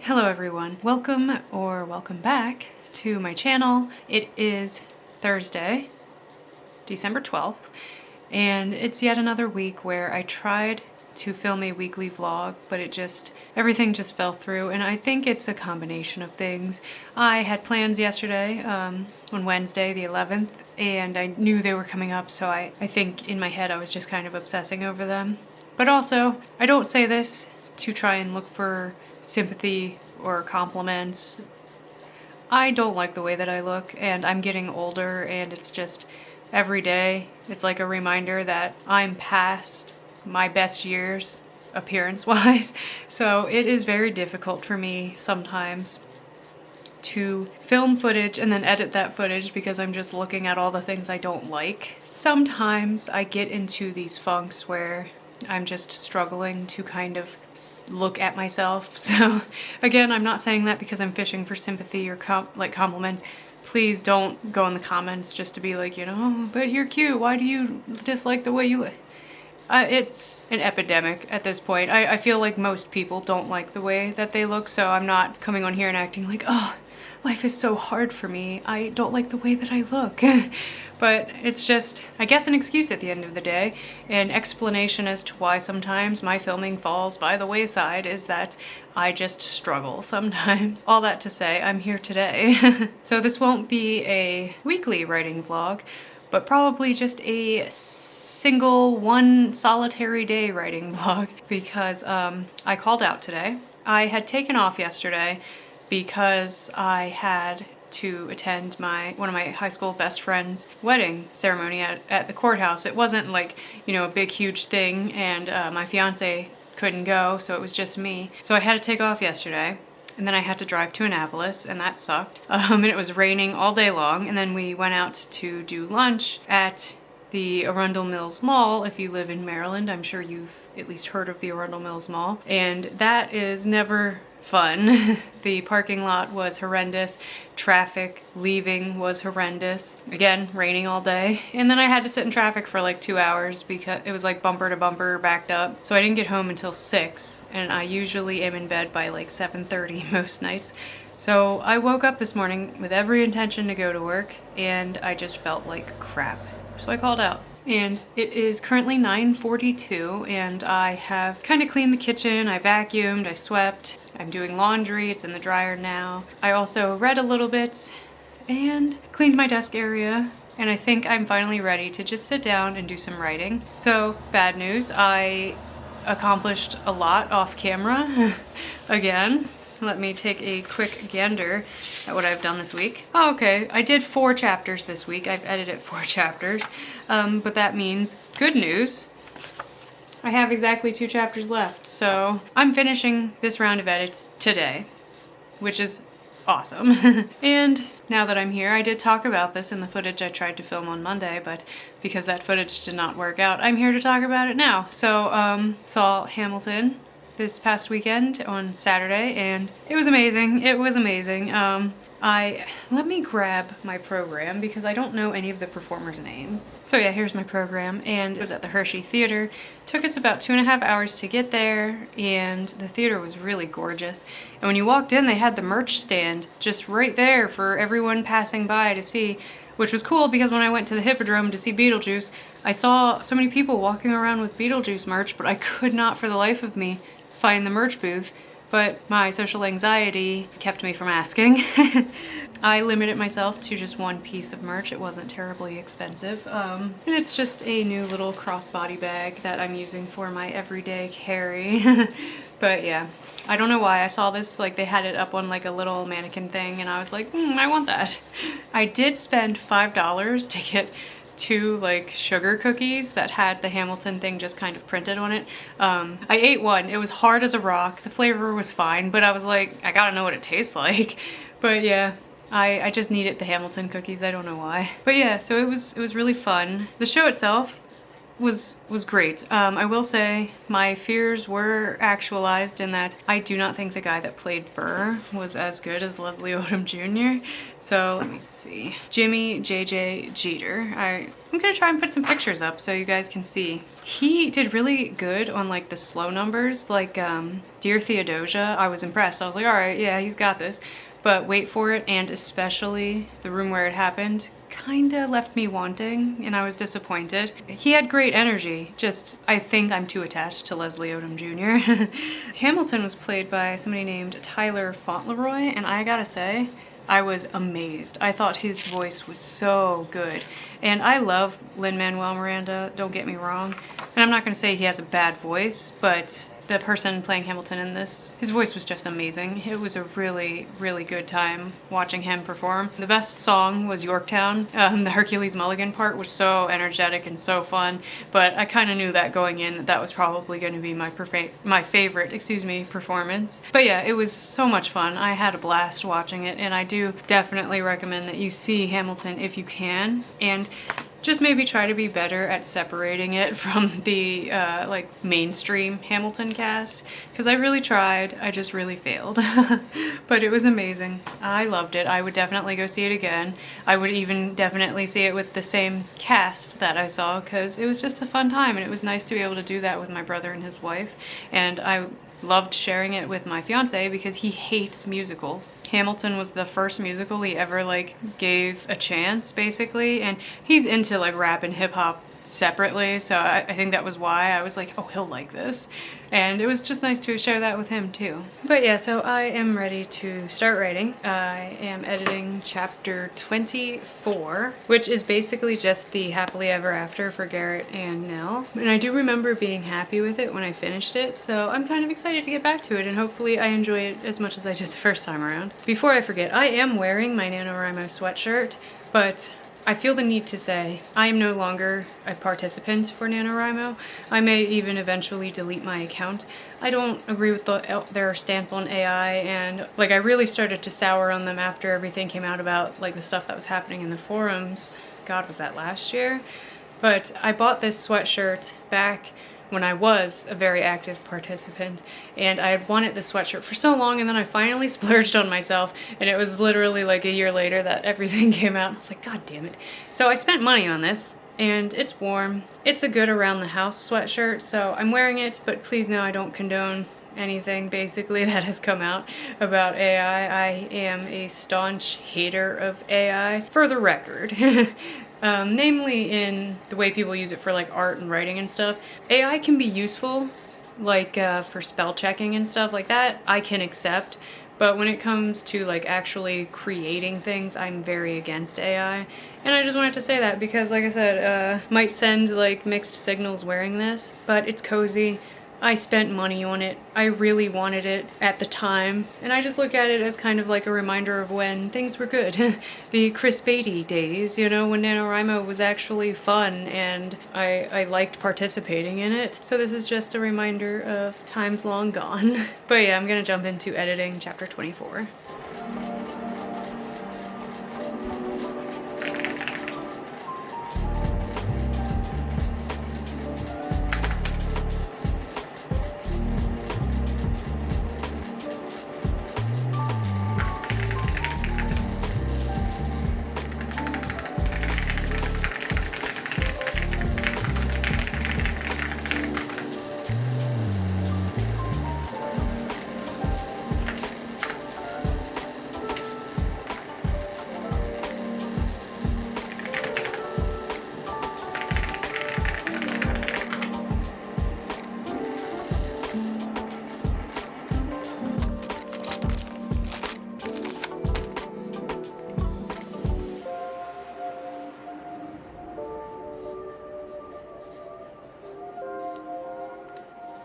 Hello everyone. Welcome back to my channel. It is Thursday, December 12th, and it's yet another week where I tried to film a weekly vlog, but everything just fell through, and I think it's a combination of things. I had plans yesterday, on Wednesday the 11th, and I knew they were coming up, so I think in my head I was just kind of obsessing over them. But also, I don't say this to try and look for sympathy or compliments. I don't like the way that I look, and I'm getting older, and it's just every day it's like a reminder that I'm past my best years appearance-wise. So it is very difficult for me sometimes to film footage and then edit that footage because I'm just looking at all the things I don't like. Sometimes I get into these funks where I'm just struggling to kind of look at myself. So again, I'm not saying that because I'm fishing for sympathy or compliments. Please don't go in the comments just to be like, oh, but you're cute. Why do you dislike the way you look? It's an epidemic at this point. I feel like most people don't like the way that they look, so I'm not coming on here and acting like, oh, life is so hard for me. I don't like the way that I look. But it's just, I guess, an excuse at the end of the day. An explanation as to why sometimes my filming falls by the wayside is that I just struggle sometimes. All that to say, I'm here today. So this won't be a weekly writing vlog, but probably just a single one solitary day writing vlog because I called out today. I had taken off yesterday because I had to attend one of my high school best friend's wedding ceremony at the courthouse. It wasn't like, a big huge thing, and my fiance couldn't go, so it was just me. So I had to take off yesterday, and then I had to drive to Annapolis, and that sucked. And it was raining all day long, and then we went out to do lunch at the Arundel Mills Mall. If you live in Maryland, I'm sure you've at least heard of the Arundel Mills Mall, and that is never fun. The parking lot was horrendous. Traffic leaving was horrendous. Again, raining all day. And then I had to sit in traffic for like 2 hours because it was like bumper to bumper backed up. So I didn't get home until 6, and I usually am in bed by like 7:30 most nights. So I woke up this morning with every intention to go to work, and I just felt like crap. So I called out. And it is currently 9:42, and I have kind of cleaned the kitchen, I vacuumed, I swept, I'm doing laundry, it's in the dryer now. I also read a little bit and cleaned my desk area, and I think I'm finally ready to just sit down and do some writing. So, bad news, I accomplished a lot off camera again. Let me take a quick gander at what I've done this week. Oh, okay, I did 4 chapters this week. I've edited 4 chapters, but that means good news. I have exactly 2 chapters left, so I'm finishing this round of edits today, which is awesome. And now that I'm here, I did talk about this in the footage I tried to film on Monday, but because that footage did not work out, I'm here to talk about it now. So, saw Hamilton this past weekend on Saturday, and it was amazing. It was amazing. Let me grab my program because I don't know any of the performers' names. So yeah, here's my program, and it was at the Hershey Theater. It took us about 2.5 hours to get there, and the theater was really gorgeous. And when you walked in, they had the merch stand just right there for everyone passing by to see, which was cool because when I went to the Hippodrome to see Beetlejuice, I saw so many people walking around with Beetlejuice merch, but I could not for the life of me find the merch booth, but my social anxiety kept me from asking. I limited myself to just 1 piece of merch. It wasn't terribly expensive. And it's just a new little crossbody bag that I'm using for my everyday carry. But yeah, I don't know why I saw this, like they had it up on like a little mannequin thing, and I was like, I want that. I did spend $5 to get 2 like sugar cookies that had the Hamilton thing just kind of printed on it. I ate one. It was hard as a rock. The flavor was fine, but I was like, I gotta know what it tastes like. But yeah, I just needed the Hamilton cookies. I don't know why. But yeah, so it was really fun. The show itself was great. I will say my fears were actualized in that I do not think the guy that played Burr was as good as Leslie Odom Jr. So let me see. Jimmy J.J. Jeter. I'm gonna try and put some pictures up so you guys can see. He did really good on like the slow numbers, like Dear Theodosia. I was impressed. I was like, all right, yeah, he's got this. But Wait for It, and especially The Room Where It Happened, kinda left me wanting, and I was disappointed. He had great energy, just I think I'm too attached to Leslie Odom Jr. Hamilton was played by somebody named Tyler Fauntleroy, and I gotta say, I was amazed. I thought his voice was so good. And I love Lin-Manuel Miranda, don't get me wrong. And I'm not gonna say he has a bad voice, but the person playing Hamilton in this, his voice was just amazing. It was a really, really good time watching him perform. The best song was Yorktown. The Hercules Mulligan part was so energetic and so fun, but I kind of knew that going in that was probably going to be my favorite, performance. But yeah, it was so much fun. I had a blast watching it, and I do definitely recommend that you see Hamilton if you can, and just maybe try to be better at separating it from the like mainstream Hamilton cast, because I really tried, I just really failed. But it was amazing. I loved it. I would definitely go see it again. I would even definitely see it with the same cast that I saw, because it was just a fun time, and it was nice to be able to do that with my brother and his wife. And I loved sharing it with my fiance because he hates musicals. Hamilton was the first musical he ever like gave a chance, basically, and he's into like rap and hip hop separately, so I think that was why I was like, oh, he'll like this. And it was just nice to share that with him too. But yeah, so I am ready to start writing. I am editing chapter 24, which is basically just the happily ever after for Garrett and Nell. And I do remember being happy with it when I finished it, so I'm kind of excited to get back to it, and hopefully I enjoy it as much as I did the first time around. Before I forget, I am wearing my NaNoWriMo sweatshirt, but I feel the need to say I am no longer a participant for NaNoWriMo. I may even eventually delete my account. I don't agree with their stance on AI, and like I really started to sour on them after everything came out about like the stuff that was happening in the forums. God, was that last year? But I bought this sweatshirt back when I was a very active participant, and I had wanted this sweatshirt for so long, and then I finally splurged on myself, and it was literally like a year later that everything came out. I was like, God damn it. So I spent money on this, and it's warm. It's a good around the house sweatshirt, so I'm wearing it, but please know I don't condone anything basically that has come out about AI. I am a staunch hater of AI, for the record. Namely in the way people use it for like art and writing and stuff. AI can be useful, like for spell checking and stuff like that, I can accept. But when it comes to like actually creating things, I'm very against AI. And I just wanted to say that because, like I said, might send like mixed signals wearing this, but it's cozy. I spent money on it. I really wanted it at the time, and I just look at it as kind of like a reminder of when things were good. The Chris Beatty days, you know, when NaNoWriMo was actually fun and I liked participating in it. So this is just a reminder of times long gone. But yeah, I'm gonna jump into editing chapter 24.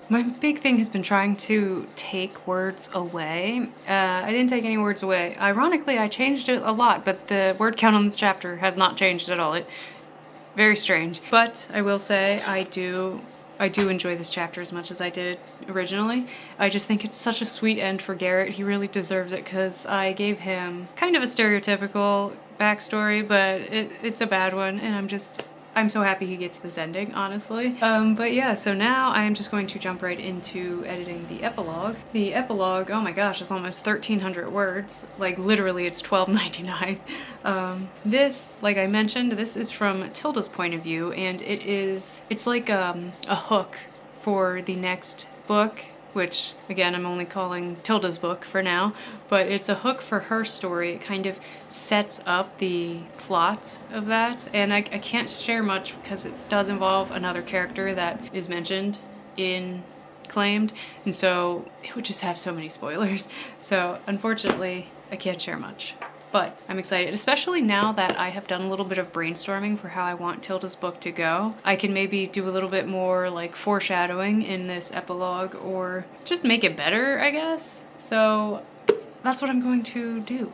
My big thing has been trying to take words away. I didn't take any words away. Ironically, I changed it a lot, but the word count on this chapter has not changed at all. Very strange. But I will say I do enjoy this chapter as much as I did originally. I just think it's such a sweet end for Garrett. He really deserves it because I gave him kind of a stereotypical backstory, but it's a bad one, and I'm so happy he gets this ending, honestly. But yeah, so now I am just going to jump right into editing the epilogue. The epilogue, oh my gosh, it's almost 1,300 words. Like literally it's $12.99. This, like I mentioned, this is from Tilda's point of view, and it's like a hook for the next book, which again I'm only calling Tilda's book for now, but it's a hook for her story. It kind of sets up the plot of that, and I can't share much because it does involve another character that is mentioned in Claimed, and so it would just have so many spoilers. So unfortunately I can't share much. But I'm excited, especially now that I have done a little bit of brainstorming for how I want Tilda's book to go. I can maybe do a little bit more like foreshadowing in this epilogue, or just make it better, I guess. So that's what I'm going to do.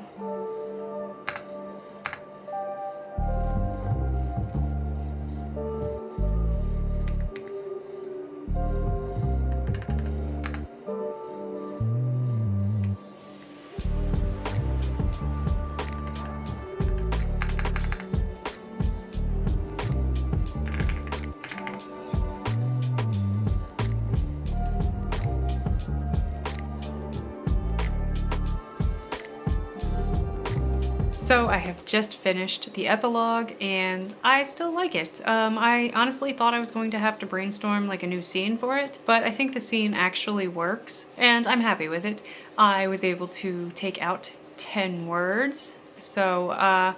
So I have just finished the epilogue and I still like it. I honestly thought I was going to have to brainstorm like a new scene for it, but I think the scene actually works and I'm happy with it. I was able to take out 10 words, so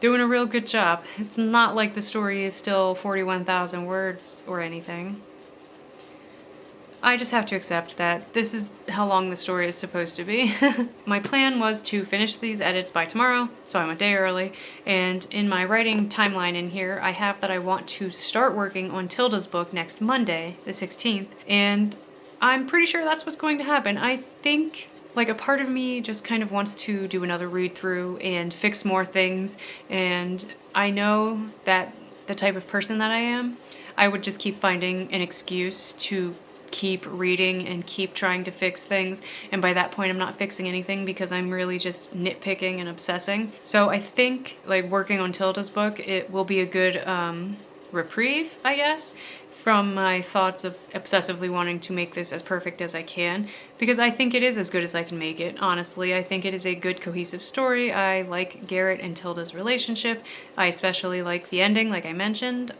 doing a real good job. It's not like the story is still 41,000 words or anything. I just have to accept that this is how long the story is supposed to be. My plan was to finish these edits by tomorrow, so I'm a day early, and in my writing timeline in here, I have that I want to start working on Tilda's book next Monday, the 16th, and I'm pretty sure that's what's going to happen. I think, like, a part of me just kind of wants to do another read through and fix more things, and I know that the type of person that I am, I would just keep finding an excuse to keep reading and keep trying to fix things, and by that point I'm not fixing anything because I'm really just nitpicking and obsessing. So I think like working on Tilda's book, it will be a good reprieve, I guess, from my thoughts of obsessively wanting to make this as perfect as I can, because I think it is as good as I can make it, honestly. I think it is a good cohesive story. I like Garrett and Tilda's relationship. I especially like the ending, like I mentioned.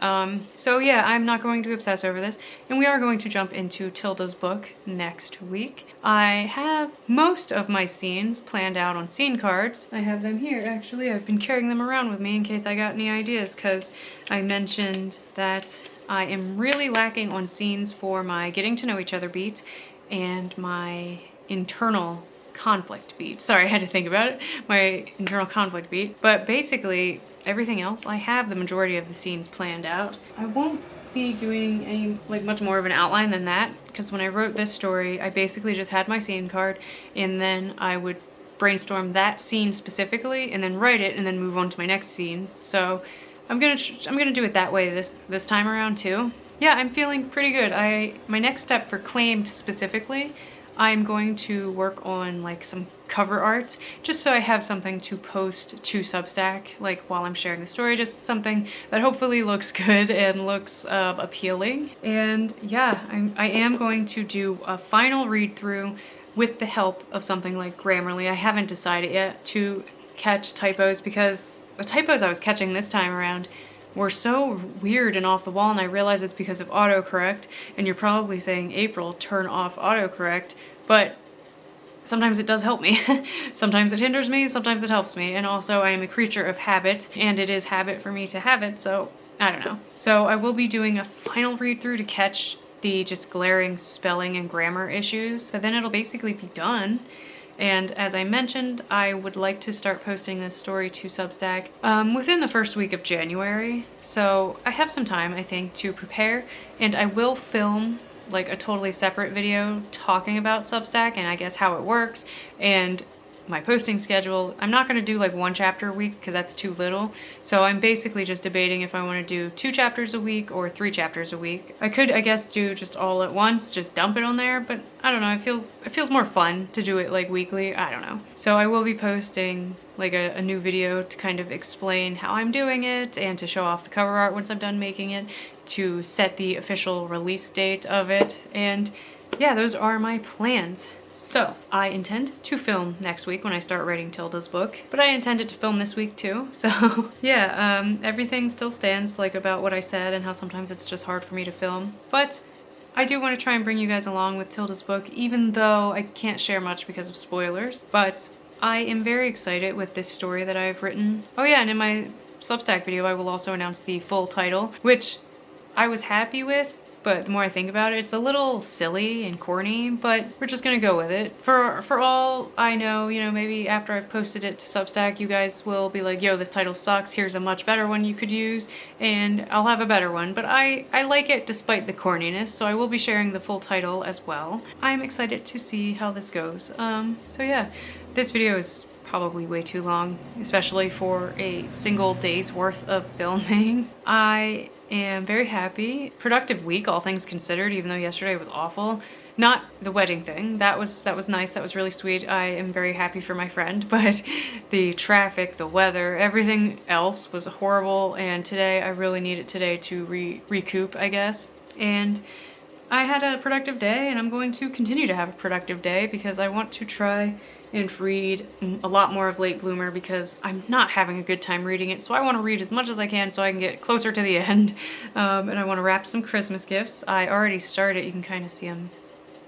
So yeah, I'm not going to obsess over this, and we are going to jump into Tilda's book next week. I have most of my scenes planned out on scene cards. I have them here, actually. I've been carrying them around with me in case I got any ideas, because I mentioned that I am really lacking on scenes for my getting to know each other beat and my internal conflict beat. Sorry, I had to think about it. My internal conflict beat. But basically, everything else, I have the majority of the scenes planned out. I won't be doing any, like, much more of an outline than that, because when I wrote this story, I basically just had my scene card, and then I would brainstorm that scene specifically, and then write it, and then move on to my next scene. So I'm gonna do it that way this time around too. Yeah, I'm feeling pretty good. My next step for Claimed specifically, I'm going to work on like some cover art, just so I have something to post to Substack, like while I'm sharing the story, just something that hopefully looks good and looks appealing. And yeah, I am going to do a final read through with the help of something like Grammarly. I haven't decided yet, to catch typos, because the typos I was catching this time around were so weird and off the wall, and I realize it's because of autocorrect, and you're probably saying, April, turn off autocorrect, but sometimes it does help me. Sometimes it hinders me, sometimes it helps me, and also I am a creature of habit, and it is habit for me to have it, so I don't know. So I will be doing a final read through to catch the just glaring spelling and grammar issues, but then it'll basically be done. And as I mentioned, I would like to start posting this story to Substack within the first week of January. So I have some time, I think, to prepare, and I will film like a totally separate video talking about Substack and I guess how it works, and my posting schedule. I'm not going to do like 1 chapter a week because that's too little. So I'm basically just debating if I want to do 2 chapters a week or 3 chapters a week. I could, I guess, do just all at once, just dump it on there, but I don't know, it feels more fun to do it like weekly. I don't know. So I will be posting like a new video to kind of explain how I'm doing it and to show off the cover art once I'm done making it, to set the official release date of it, and yeah, those are my plans. So, I intend to film next week when I start writing Tilda's book, but I intended to film this week too, so yeah, everything still stands like about what I said and how sometimes it's just hard for me to film, but I do want to try and bring you guys along with Tilda's book, even though I can't share much because of spoilers, but I am very excited with this story that I've written. Oh yeah, and in my Substack video I will also announce the full title, which I was happy with, but the more I think about it, it's a little silly and corny, but we're just gonna go with it. For all I know, you know, maybe after I've posted it to Substack, you guys will be like, yo, this title sucks, here's a much better one you could use, and I'll have a better one. But I like it despite the corniness, so I will be sharing the full title as well. I'm excited to see how this goes. So yeah, this video is probably way too long, especially for a single day's worth of filming. I am very happy. Productive week, all things considered, even though yesterday was awful. Not the wedding thing. That was nice. That was really sweet. I am very happy for my friend, but the traffic, the weather, everything else was horrible, and today I really needed today to recoup, I guess. And I had a productive day, and I'm going to continue to have a productive day because I want to try and read a lot more of Late Bloomer because I'm not having a good time reading it, so I want to read as much as I can so I can get closer to the end. And I want to wrap some Christmas gifts. I already started, you can kind of see them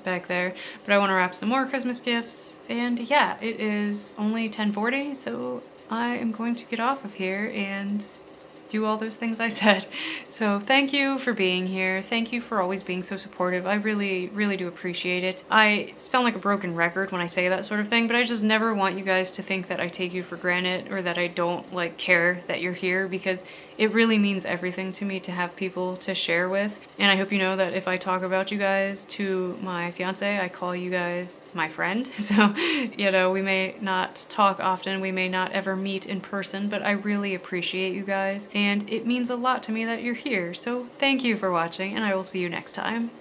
back there, but I want to wrap some more Christmas gifts. And yeah, it is only 10:40, so I am going to get off of here and do all those things I said. So thank you for being here. Thank you for always being so supportive. I really, really do appreciate it. I sound like a broken record when I say that sort of thing, but I just never want you guys to think that I take you for granted or that I don't like care that you're here, because it really means everything to me to have people to share with. And I hope you know that if I talk about you guys to my fiance, I call you guys my friend. So, you know, we may not talk often, we may not ever meet in person, but I really appreciate you guys. And it means a lot to me that you're here. So thank you for watching, and I will see you next time.